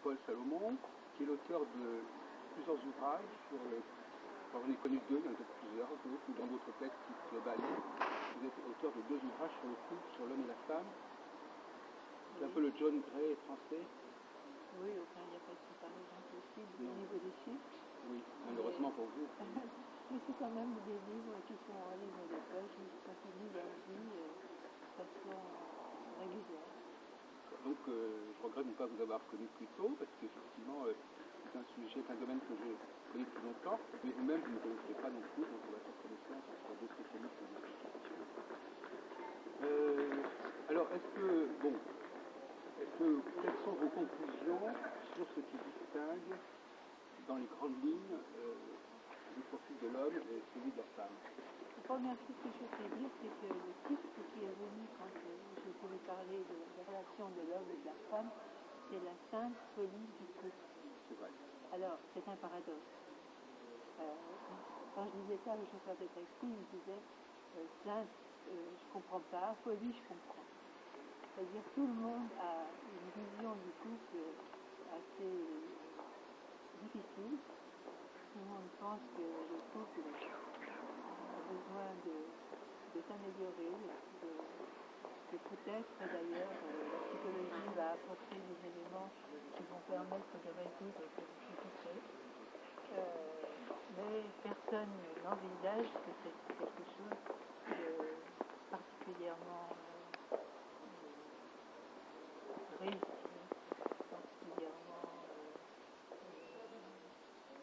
Paul Salomon, qui est l'auteur de plusieurs ouvrages sur alors, j'en ai connu deux, il y en a peut-être plusieurs, ou dans d'autres textes type Bali. Vous êtes auteur de deux ouvrages sur le couple, sur l'homme et la femme. C'est un peu le John Gray français. Oui, enfin, il n'y a pas de comparaison possible au niveau des chiffres. Oui, malheureusement pour vous. Mais c'est quand même des livres qui sont en ligne de poche, quand tu lis leur vie de façon régulière. Donc, je regrette de ne pas vous avoir connu plus tôt, parce qu'effectivement, c'est un sujet, c'est un domaine que je connais depuis longtemps, mais vous-même, vous ne me connaissez pas non plus, donc on va faire connaissance entre deux spécialistes de cette question. Alors, quelles sont vos conclusions sur ce qui distingue, dans les grandes lignes, le profil de l'homme et celui de la femme? La première chose que je peux dire, c'est que le titre qui est venu quand je voulais parler de la relation de l'homme et de la femme, c'est la sainte folie du couple. C'est vrai. Alors, c'est un paradoxe. Quand je disais ça au chauffeur de taxi, il me disait sainte, je comprends pas, folie, je comprends. C'est-à-dire tout le monde a une vision du couple assez difficile. Tout le monde pense que le couple a besoin de s'améliorer, que peut-être d'ailleurs la psychologie va apporter des éléments qui vont permettre de résoudre ces difficultés. Mais personne n'envisage que c'est quelque chose de particulièrement réussi, particulièrement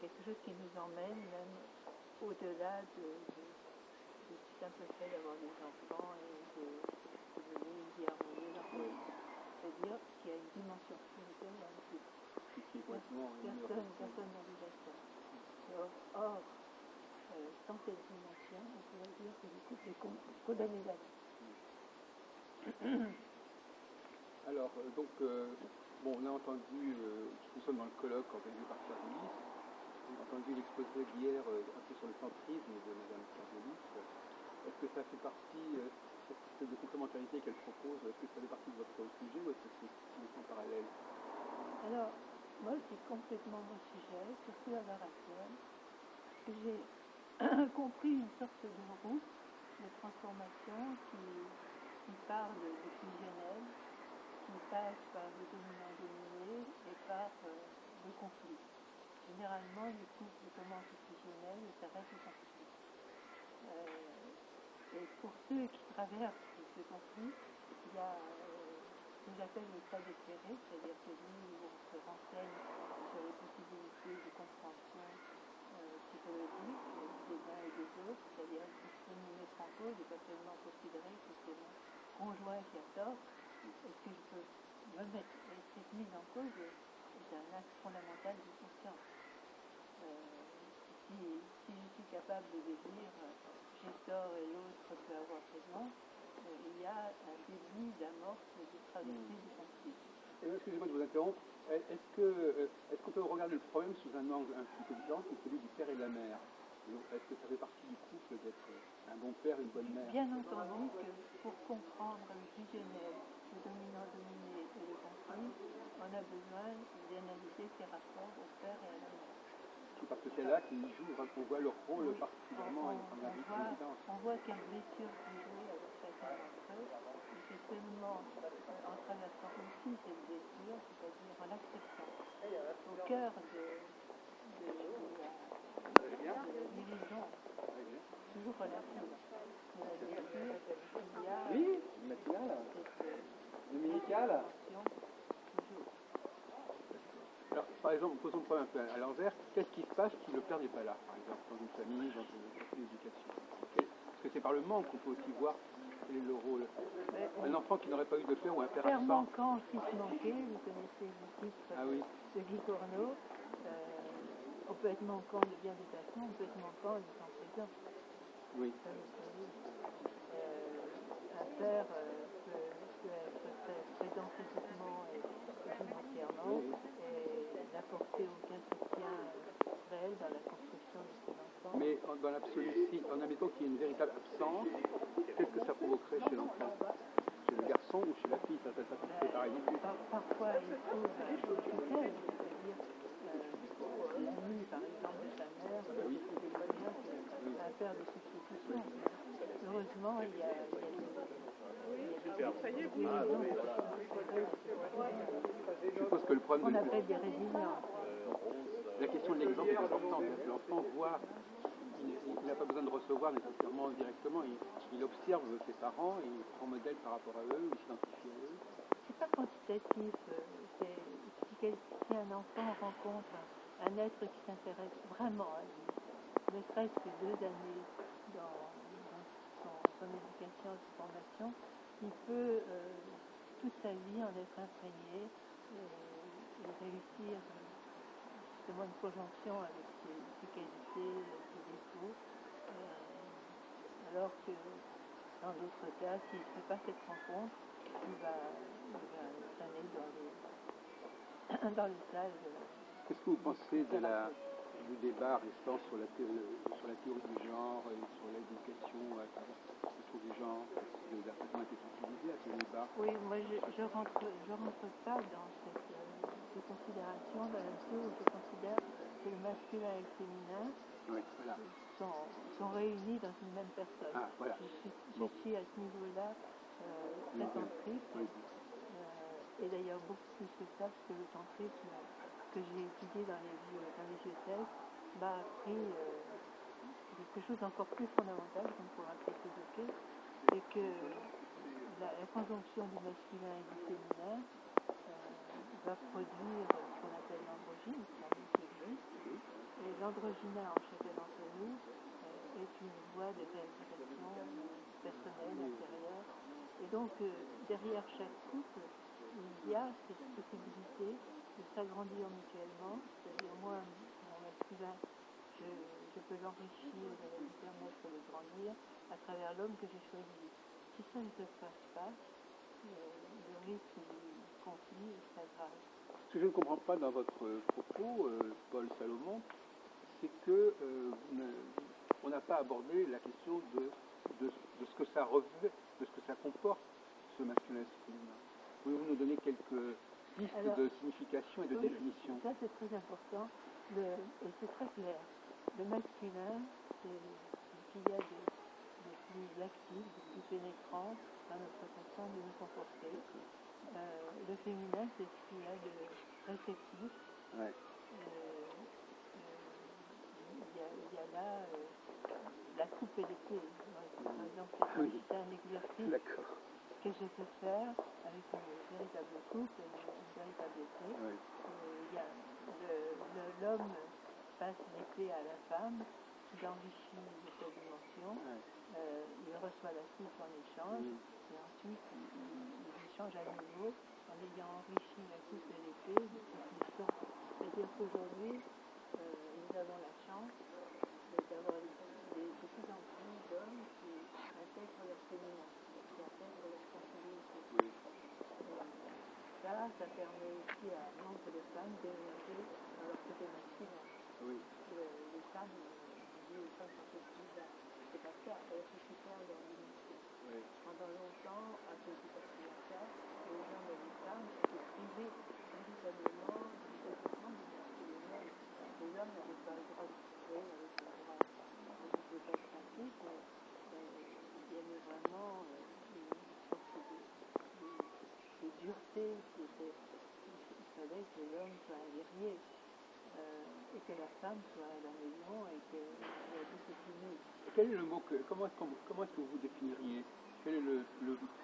quelque chose qui nous emmène même au-delà du simple fait d'avoir des enfants et de mener une vie harmonieuse entre eux. C'est-à-dire qu'il y a une dimension spirituelle dans le couple. Personne n'envisage ça. Or, sans cette dimension, on pourrait dire que le couple est condamné à vie. Alors, on a entendu, nous sommes dans le colloque organisé par Cardelis, on a entendu l'exposé d'hier un peu sur le centrisme de Mme Cardelis. Est-ce que ça fait partie, cette espèce de complémentarité qu'elle propose, est-ce que ça fait partie de votre sujet ou est-ce que c'est complètement parallèle? Alors, moi, c'est complètement mon sujet, surtout à l'heure actuelle, parce que j'ai compris une sorte de route de transformation qui part du fusionnel, qui passe par le dominant-dominé et par le conflit. Généralement, le couple commence au fusionnel et s'arrête au conflit. Et pour ceux qui traversent ce conflit, il y a ce que j'appelle le stade éclairé, c'est-à-dire celui où on se renseigne sur les possibilités de compréhension psychologique des uns et des autres, c'est-à-dire est-ce que je peux me mettre en cause et pas seulement considérer que c'est mon conjoint qui a tort, est-ce que je peux me mettre, et cette mise en cause est un acte fondamental de conscience. Si je suis capable de dire j'ai tort et l'autre peut avoir raison, il y a un début d'amorce de traversée du conflit. Excusez-moi de vous interrompre. Est-ce qu'on peut regarder le problème sous un angle un petit peu différent, c'est celui du père et de la mère? Est-ce que ça fait partie du couple d'être un bon père et une bonne mère? Bien entendu que pour comprendre le fusionnel, le dominant-dominé et le conflit, on a besoin d'analyser ces rapports au père et à la mère. C'est parce que c'est là qu'ils jouent, qu'on voit leur rôle particulièrement en évidence. On voit quelles blessures se jouent avec chacun d'entre eux, et c'est seulement en traversant aussi cette blessure, c'est-à-dire en l'acceptant, au cœur de la guérison, toujours relative, de la blessure, il y a cette dimension qui joue. Alors, par exemple, posons le problème un peu à l'envers. Qu'est-ce qui se passe si le père n'est pas là, par exemple, dans une famille, dans une éducation? Parce que c'est par le manque qu'on peut aussi voir quel est le rôle. Un enfant qui n'aurait pas eu de père ou un père absent. Père manquant, fils manqué, vous connaissez le titre de Guy Corneau. On peut être manquant de bien des façons, on peut être manquant du temps présent. Oui. Ça, vous savez. Un père peut être très présent physiquement et financièrement et n'apporter aucun soutien réel dans la construction de son enfant. Mais dans l'absolu, si en admettant qu'il y ait une véritable absence, qu'est-ce que ça provoquerait chez l'enfant? Chez le garçon ou chez la fille? Ça c'est pareil non plus. Parfois, il trouve une tutelle. faire de substitution. Heureusement, il y a des guérisons Je suppose que le qu'on problème de appelle des résiliences. la question de l'exemple est importante. L'enfant voit, il n'a pas besoin de recevoir nécessairement directement, il observe ses parents et il prend modèle par rapport à eux, il s'identifie à eux. C'est pas quantitatif. Si un enfant rencontre un être qui s'intéresse vraiment à lui, ne serait-ce que 2 années dans son éducation, sa formation, il peut toute sa vie en être imprégné et réussir justement une conjonction avec ses qualités, ses défauts, alors que dans d'autres cas, s'il ne fait pas cette rencontre, il va traîner dans les salles de la... Qu'est-ce que vous pensez du débat restant sur la théorie du genre et sur l'éducation autour du genre, de la façon dont c'est utilisé à ce débat? Oui, moi je rentre pas dans ces considérations dans la mesure où je considère que le masculin et le féminin Oui, voilà. sont réunis dans une même personne. Ah, voilà. Je suis à ce niveau-là très tantrique. Oui. Et d'ailleurs beaucoup plus que ça, parce que le tantrisme que j'ai étudié dans les vieux textes m'a appris quelque chose d'encore plus fondamental qu'on pourra peut-être évoquer, c'est que la conjonction du masculin et du féminin va produire ce qu'on appelle l'androgyne, qui existe, et l'androgyne en chacun d'entre nous est une voie de réalisation personnelle, intérieure, et donc derrière chaque couple, il y a cette possibilité de s'agrandir mutuellement, c'est-à-dire moi, mon masculin, je peux l'enrichir, je vais lui permettre de grandir à travers l'homme que j'ai choisi. Si ça ne se passe pas, le risque du conflit est très grave. Ce que je ne comprends pas dans votre propos, Paul Salomon, c'est que on n'a pas abordé la question de ce que ça revêt, de ce que ça comporte, ce masculin et ce féminin. Pouvez-vous nous donner quelques pistes de signification et de définition? Ça c'est très important et c'est très clair. Le masculin, c'est ce qu'il y a de plus actif, de plus pénétrant dans notre façon de nous comporter. Le féminin, c'est ce qu'il y a de réceptif. Ouais. Il y a là la coupe et l'épée. Par exemple, c'est un exercice que je peux faire avec une véritable coupe et une véritable épée. Oui. L'homme passe l'épée à la femme, qui l'enrichit de sa dimension. Il reçoit la coupe en échange et ensuite il échange à nouveau en ayant enrichi la coupe et l'épée de cette mission. C'est-à-dire qu'aujourd'hui, nous avons la chance d'avoir de plus en plus d'hommes qui intègrent leur féminin, qui intègrent leur sensibilité. Oui. Ça permet aussi à nombre de femmes d'émerger dans leur côté masculin. Oui. Les femmes, on dit les femmes sont sexuelles, c'est pas ça, elles récupèrent leur dignité. Oui. Pendant longtemps, à cause du patriarcat, les hommes et les femmes étaient privés véritablement du développement du masculin. Les hommes n'avaient pas le droit de souffrir, n'avaient pas le droit de pas être actifs, mais il y avait vraiment une sorte de dureté qui était. Il fallait que l'homme soit un guerrier et que la femme soit à la maison et qu'elle soit disciplinée. Quel est le mot comment est-ce que vous définiriez? Quel est le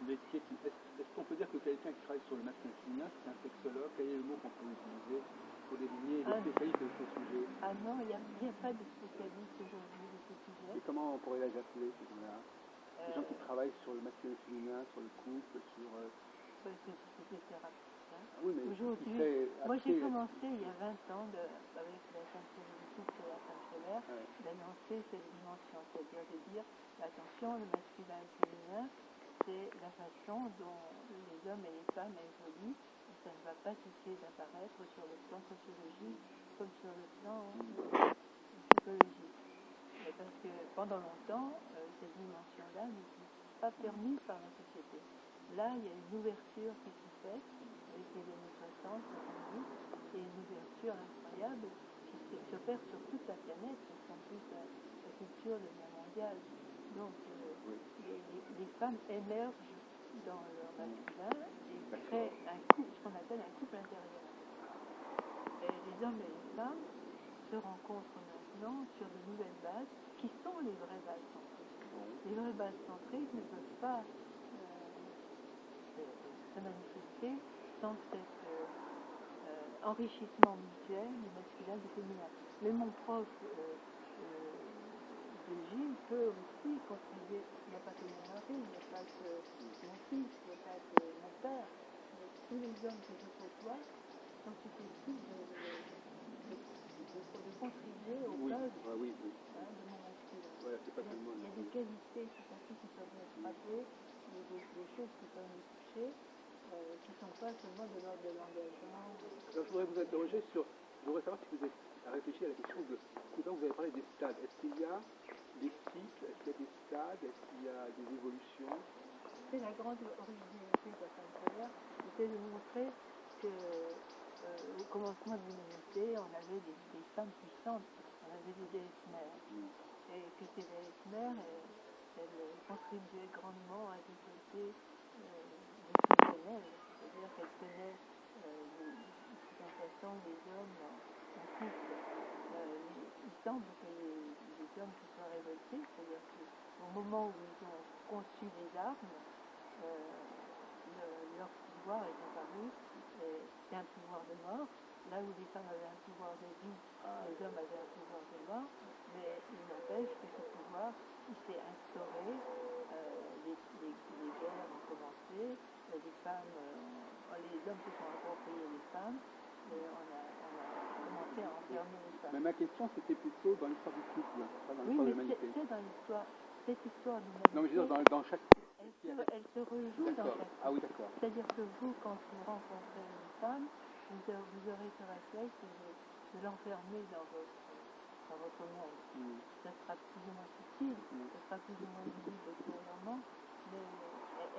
métier est-ce qu'on peut dire que quelqu'un qui travaille sur le masculin féminin, c'est un sexologue? Quel est le mot qu'on peut utiliser pour désigner les spécialistes de ce sujet? Ah non, il n'y a pas de spécialiste aujourd'hui de ce sujet. Et comment on pourrait les appeler, ces gens-là? Les gens qui travaillent sur le masculin et féminin, sur le couple, sur... C'est des thérapeutes. Ah oui, mais aujourd'hui, moi j'ai commencé il y a 20 ans avec la ceinture du couple et la femme solaire d'annoncer cette dimension, c'est-à-dire de dire attention, le masculin et le féminin, c'est la façon dont les hommes et les femmes évoluent et ça ne va pas cesser d'apparaître sur le plan sociologique comme sur le plan psychologique. Parce que pendant longtemps, cette dimension-là n'était pas permise par la société. Là, il y a une ouverture qui se fait avec les années 60, 70, et une ouverture incroyable qui s'opère sur toute la planète, parce qu'en plus, la culture devient mondiale. social. Donc Oui. les femmes émergent dans leur masculin et créent un couple, ce qu'on appelle un couple intérieur. Et les hommes et les femmes se rencontrent maintenant sur de nouvelles bases qui sont les vraies bases centriques. Les vraies bases centriques ne peuvent pas se manifester sans cet enrichissement mutuel du masculin et du féminin. Mais mon prof de gym peut aussi contribuer. Il n'y a pas que mon mari, il n'y a pas que mon fils, il n'y a pas que mon père. Mais tous les hommes que je côtoie sont susceptibles de contribuer aux bases de mon masculin. Voilà, c'est pas seulement Il y a des qualités tout à fait qui peuvent me frapper, des choses qui peuvent me toucher, qui ne sont pas seulement de l'ordre de l'engagement. Alors je voudrais vous interroger sur, je voudrais savoir si vous êtes à réfléchir à la question de, tout à l'heure vous avez parlé des stades. Est-ce qu'il y a des cycles, est-ce qu'il y a des stades, est-ce qu'il y a des évolutions? C'est la grande originalité de la femme solaire, c'était de montrer que au commencement de l'humanité, on avait des femmes puissantes, on avait des déesses mères, et que ces déesses mères, elles contribuaient grandement à développer le fusionnel, c'est-à-dire qu'elles tenaient d'une certaine façon les hommes en couple. Il semble que les hommes se soient révoltés, c'est-à-dire qu'au moment où ils ont conçu les armes, leur pouvoir est apparu, c'est un pouvoir de mort, là où les femmes avaient un pouvoir de vie, les hommes avaient un pouvoir de mort, mais il n'empêche que ce pouvoir, il s'est instauré, les guerres ont commencé, les femmes, les hommes se sont appropriés les femmes, et on a commencé à enfermer les femmes. Mais ma question c'était plutôt dans l'histoire du couple, pas dans Oui, l'histoire de mais l'humanité. c'est dans l'histoire, cette histoire de l'humanité. Non, mais je veux dire, dans chaque... Elle se rejoue dans chaque couple. Ah oui, d'accord. C'est-à-dire que vous, quand vous rencontrez une femme, vous aurez ce réflexe de l'enfermer dans votre monde. Ça sera plus ou moins subtil, ça sera plus ou moins visible extérieurement, mais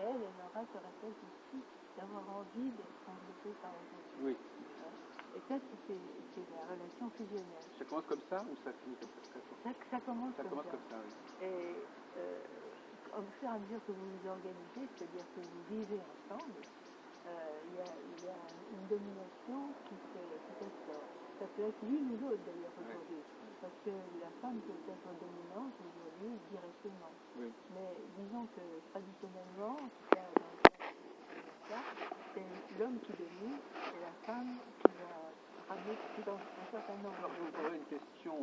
elle aura ce réflexe aussi d'avoir envie d'être enveloppée par vous. Oui. Et ça, c'est la relation fusionnelle. Ça commence comme ça ou ça finit comme ça? Ça commence comme ça, oui. Et au fur et à mesure que vous vous organisez, c'est-à-dire que vous vivez ensemble, il y a une domination qui s'instaure. Ça peut être l'une ou l'autre d'ailleurs aujourd'hui, parce que la femme peut être dominante aujourd'hui directement. Oui. Mais disons que traditionnellement, en tout cas dans le cas, c'est l'homme qui domine et la femme qui va ramener dans un certain nombre. Alors je vous poserai une question.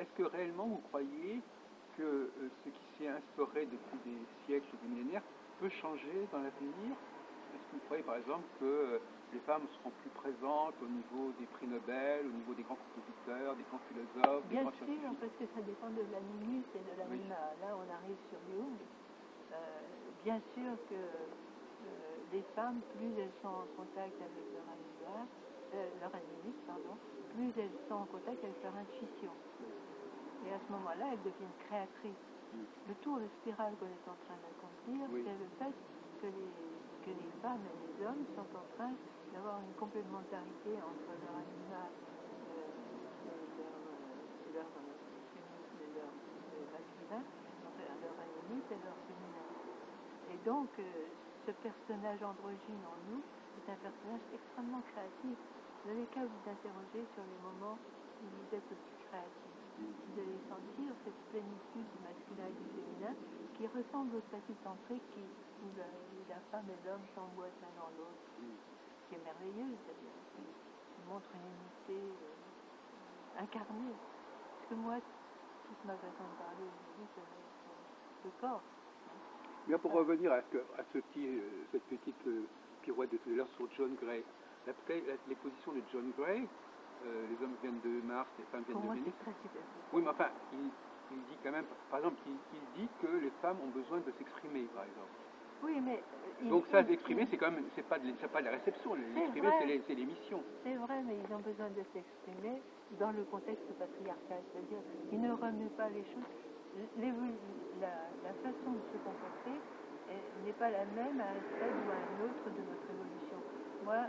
Est-ce que réellement vous croyez que ce qui s'est instauré depuis des siècles, des millénaires, peut changer dans l'avenir? Est-ce que vous croyez par exemple que les femmes seront plus présentes au niveau des prix Nobel, au niveau des grands compositeurs, des grands philosophes, des grands scientifiques? Bien sûr, parce que ça dépend de l'animus et de l'anima. Là, on arrive sur Jung. Bien sûr que les femmes, plus elles sont en contact avec leur animus, plus elles sont en contact avec leur intuition. Et à ce moment-là, elles deviennent créatrices. Le tour de spirale qu'on est en train d'accomplir, c'est le fait que les femmes et les hommes sont en train d'avoir une complémentarité entre leur anima et leur masculin, entre leur animus et leur féminin. Et donc, ce personnage androgyne en nous est un personnage extrêmement créatif. Vous n'avez qu'à vous interroger sur les moments où vous êtes le plus créatif. Vous allez sentir cette plénitude du masculin et du féminin qui ressemble au statut centrique où la femme et l'homme s'emboîtent l'un dans l'autre, qui est merveilleuse d'ailleurs, qui montre une unité incarnée. Parce que moi, toute ma façon de parler aujourd'hui, ça va être le corps. Bien, pour revenir à cette petite pirouette de tout à l'heure sur John Gray, les positions de John Gray, les hommes viennent de Mars, les femmes viennent de Vénus. Oui, mais enfin, il dit quand même, par exemple, il dit que les femmes ont besoin de s'exprimer, par exemple. Oui, mais donc ça, s'exprimer, c'est quand même, c'est pas la réception. L'exprimer, c'est l'émission. C'est vrai, mais ils ont besoin de s'exprimer dans le contexte patriarcal, c'est-à-dire ils ne remuent pas les choses. La façon de se comporter n'est pas la même à un stade ou à un autre de notre évolution. Moi,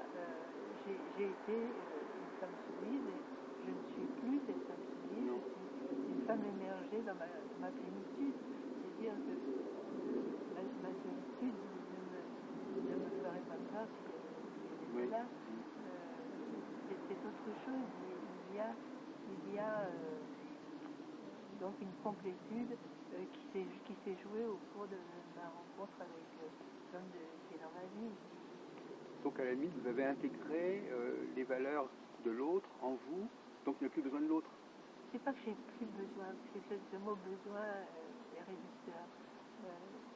j'ai été une femme soumise et je ne suis plus cette femme soumise. Je suis une femme émergée rester dans ma plénitude. C'est-à-dire que ma solitude ne me ferait pas peur si elle était là. C'est autre chose. Il y a donc une complétude qui s'est jouée au cours de ma rencontre avec l'homme qui est dans ma vie. Donc à la limite, vous avez intégré les valeurs de l'autre en vous, donc il n'y a plus besoin de l'autre. C'est pas que j'ai plus besoin, parce que ce mot besoin est réducteur.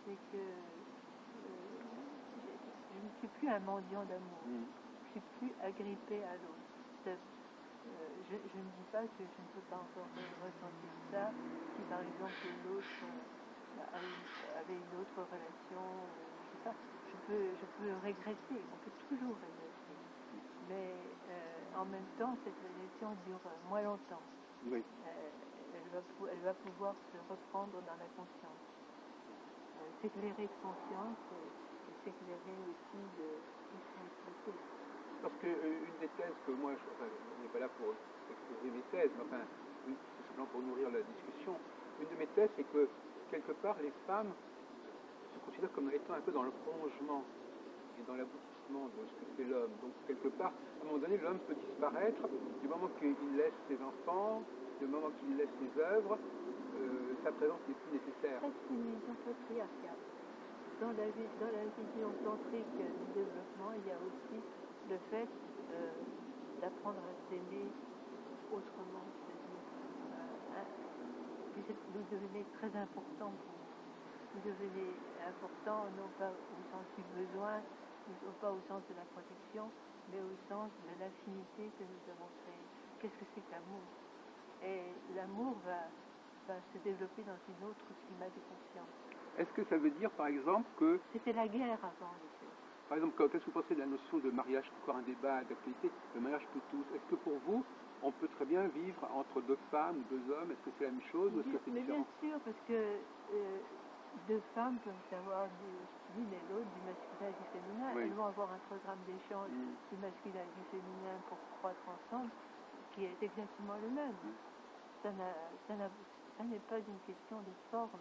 C'est que je ne suis plus un mendiant d'amour. Je suis plus agrippée à l'autre. Je ne dis pas que je ne peux pas encore ressentir ça si par exemple l'autre avait une autre relation, je sais pas, je peux régresser, on peut toujours régresser, mais en même temps cette régression dure moins longtemps. Oui. Elle va pouvoir se reprendre dans la conscience, s'éclairer de conscience et s'éclairer aussi de spiritualité. Parce qu'une des thèses que moi, on n'est pas là pour exposer mes thèses, mais enfin, c'est simplement pour nourrir la discussion. Une de mes thèses, c'est que quelque part, les femmes se considèrent comme étant un peu dans le prolongement et dans l'aboutissement de ce que fait l'homme. Donc, quelque part, à un moment donné, l'homme peut disparaître du moment qu'il laisse ses enfants, du moment qu'il laisse ses œuvres, sa présence n'est plus nécessaire. C'est une vision patriarcale. Dans la vision tantrique du développement, il y a aussi le fait d'apprendre à s'aimer autrement, c'est-à-dire vous devenez très important pour vous. Vous devenez important non pas au sens du besoin, non pas au sens de la protection, mais au sens de l'affinité que nous avons créée. Qu'est-ce que c'est que l'amour? Et l'amour va se développer dans un autre climat de conscience. Est-ce que ça veut dire, par exemple, que... C'était la guerre avant, en effet. Par exemple, qu'est-ce que vous pensez de la notion de mariage? Encore un débat d'actualité, le mariage pour tous. Est-ce que pour vous, on peut très bien vivre entre deux femmes ou deux hommes? Est-ce que c'est la même chose ou est-ce que c'est différent? Bien sûr, parce que deux femmes peuvent avoir l'une et l'autre du masculin et du féminin. Oui. Elles vont avoir un programme d'échange du masculin et du féminin pour croître ensemble qui est exactement le même. Ça n'est pas une question de forme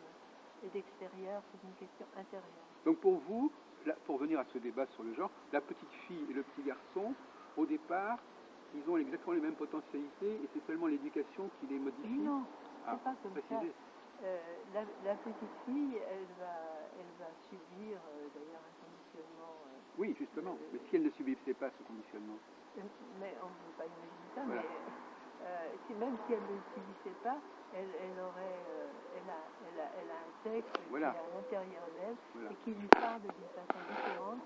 et d'extérieur, c'est une question intérieure. Donc pour vous, là, pour venir à ce débat sur le genre, la petite fille et le petit garçon, au départ, ils ont exactement les mêmes potentialités et c'est seulement l'éducation qui les modifie? Non, c'est pas comme précisez. ça. La petite fille, elle va subir d'ailleurs un conditionnement. Oui, justement. Mais si elle ne subissait pas ce conditionnement? Mais on ne peut pas imaginer ça. Voilà. Mais même si elle ne le subissait pas, elle a un texte Voilà. qui est à l'intérieur d'elle Voilà. et qui lui parle d'une façon différente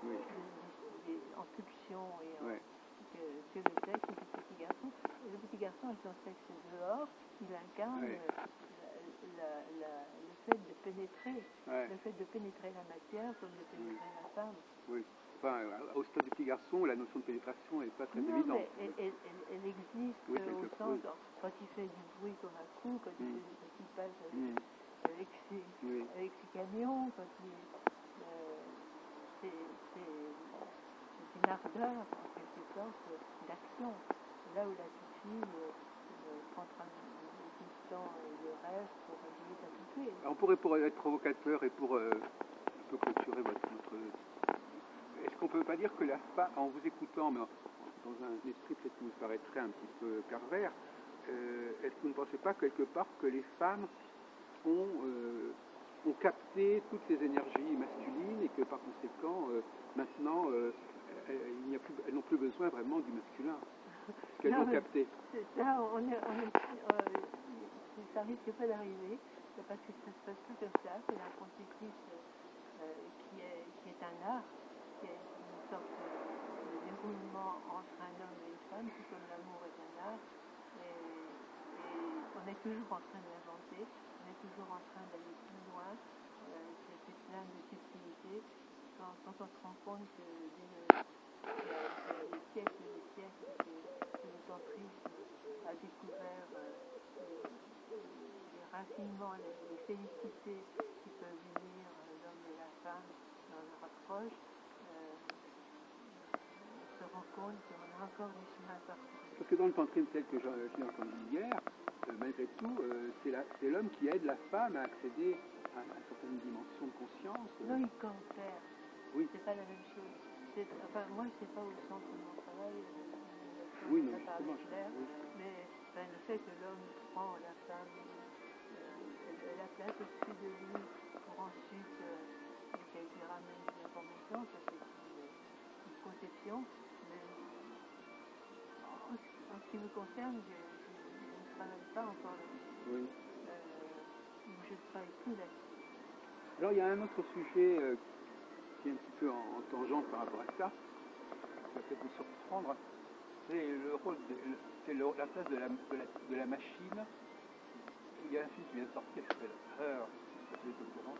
en pulsion et que le texte du petit garçon. Le petit garçon a son texte dehors, il incarne le fait de pénétrer, le fait de pénétrer la matière comme de pénétrer la femme. Oui. Enfin, au stade du petit garçon, la notion de pénétration n'est pas très évidente. Mais elle existe au sens, quand il fait du bruit comme un coup, quand il passe avec ses camions, quand c'est une ardeur, en quelque sorte, d'action. Là où la petite fille prendra tout le temps de rêve pour jouer sa poupée. Alors, on pourrait, pour être provocateur et pour un peu clôturer votre... Est-ce qu'on ne peut pas dire que la femme, en vous écoutant, mais dans un esprit peut-être qui vous paraîtrait un petit peu pervers, est-ce que vous ne pensez pas quelque part que les femmes ont capté toutes ces énergies masculines et que par conséquent, maintenant, elles n'ont plus besoin vraiment du masculin, ce qu'elles ont capté? Ça, ça risque pas d'arriver, parce que ça se passe pas comme ça, c'est un processus qui est un art, qui est une sorte de déroulement entre un homme et une femme, tout comme l'amour est un art, et on est toujours en train de l'inventer, on est toujours en train d'aller plus loin, c'est plein de subtilités. Quand on se rend compte que dès des siècles et des siècles que le tantrisme a découvert les raffinements, les félicités qui peuvent unir l'homme et la femme dans leur approche, on se rend compte qu'on a encore du chemin à parcourir. Parce que dans le tantrisme tel que j'ai entendu hier, malgré tout, c'est l'homme qui aide la femme à accéder à une certaine dimension de conscience. Non, il coopère. Oui. C'est pas la même chose. Enfin, moi, je sais pas au sens de mon travail. Oui, non, ça parle justement. clair, Oui. mais enfin, le fait que l'homme prend la femme, la place au-dessus de lui pour ensuite qu'elle lui ramène des informations, ça c'est une conception. Mais en ce qui me concerne, je ne travaille pas encore là-dessus. Oui. Je ne travaille plus là-dessus. Alors il y a un autre sujet qui est un petit peu en tangente par rapport à ça, qui va peut-être vous surprendre, c'est le rôle, c'est la place de la machine. Il y a un film qui vient de sortir qui s'appelle Her, je sais pas si vous êtes au courant.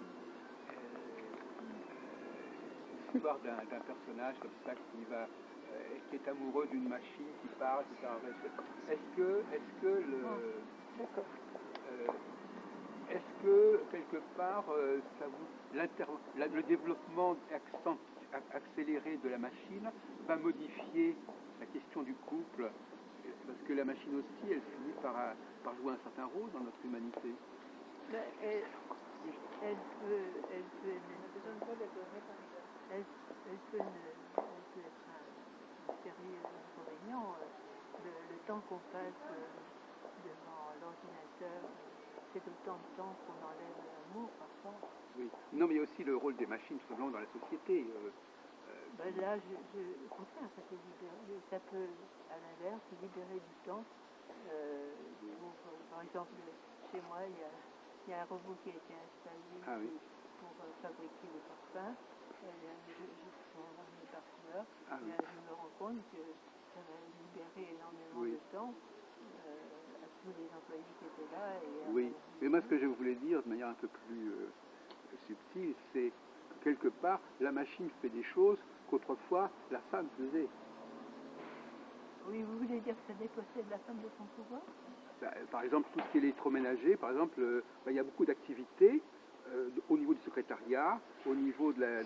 C'est l'histoire d'un personnage comme ça qui est amoureux d'une machine qui parle, etc. Est-ce que quelque part le développement accéléré de la machine va modifier la question du couple, parce que la machine aussi elle finit par jouer un certain rôle dans notre humanité. Elle peut être un sérieux inconvénient. Le temps qu'on passe devant l'ordinateur, c'est autant de temps qu'on enlève l'amour parfois. Oui. Non, mais il y a aussi le rôle des machines tout simplement dans la société. Là, au contraire, ça peut, à l'inverse, libérer du temps. Par exemple, chez moi, il y a un robot qui a été installé pour fabriquer les parfums. Mes parfumeurs. Je me rends compte que ça va libérer énormément de temps à tous les employés qui étaient là. Oui, mais moi ce que je voulais dire de manière un peu plus subtile, c'est que quelque part la machine fait des choses qu'autrefois la femme faisait. Oui, vous voulez dire que ça dépossède la femme de son pouvoir? Par exemple, tout ce qui est électroménager, par exemple, il y a beaucoup d'activités au niveau du secrétariat, au niveau de la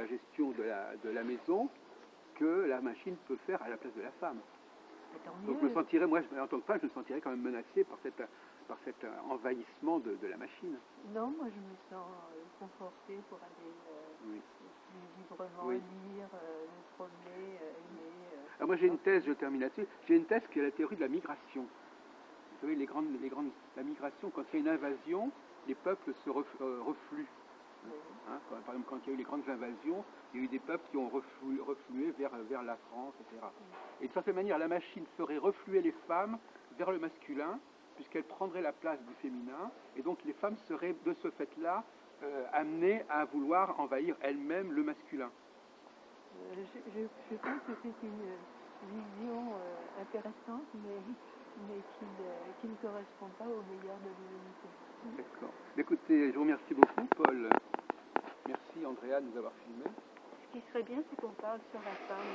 gestion de la maison, que la machine peut faire à la place de la femme. Donc je me sentirais, moi en tant que femme, je me sentirais quand même menacée par cet envahissement de la machine. Non, moi je me sens confortée pour aller plus librement lire, me promener, aimer. Alors moi j'ai une thèse, je termine là-dessus, j'ai une thèse qui est la théorie de la migration. Vous savez, la migration, quand il y a une invasion, les peuples se refluent. Hein, par exemple, quand il y a eu les grandes invasions, il y a eu des peuples qui ont reflué vers la France, etc. Et de certaine manière, la machine ferait refluer les femmes vers le masculin, puisqu'elle prendrait la place du féminin, et donc les femmes seraient de ce fait-là amenées à vouloir envahir elles-mêmes le masculin. Je pense que c'est une vision intéressante, mais qui ne correspond pas au meilleur de l'humanité. D'accord. Écoutez, je vous remercie beaucoup, Paul. Merci, Andrea, de nous avoir filmés. Ce qui serait bien, c'est qu'on parle sur la femme.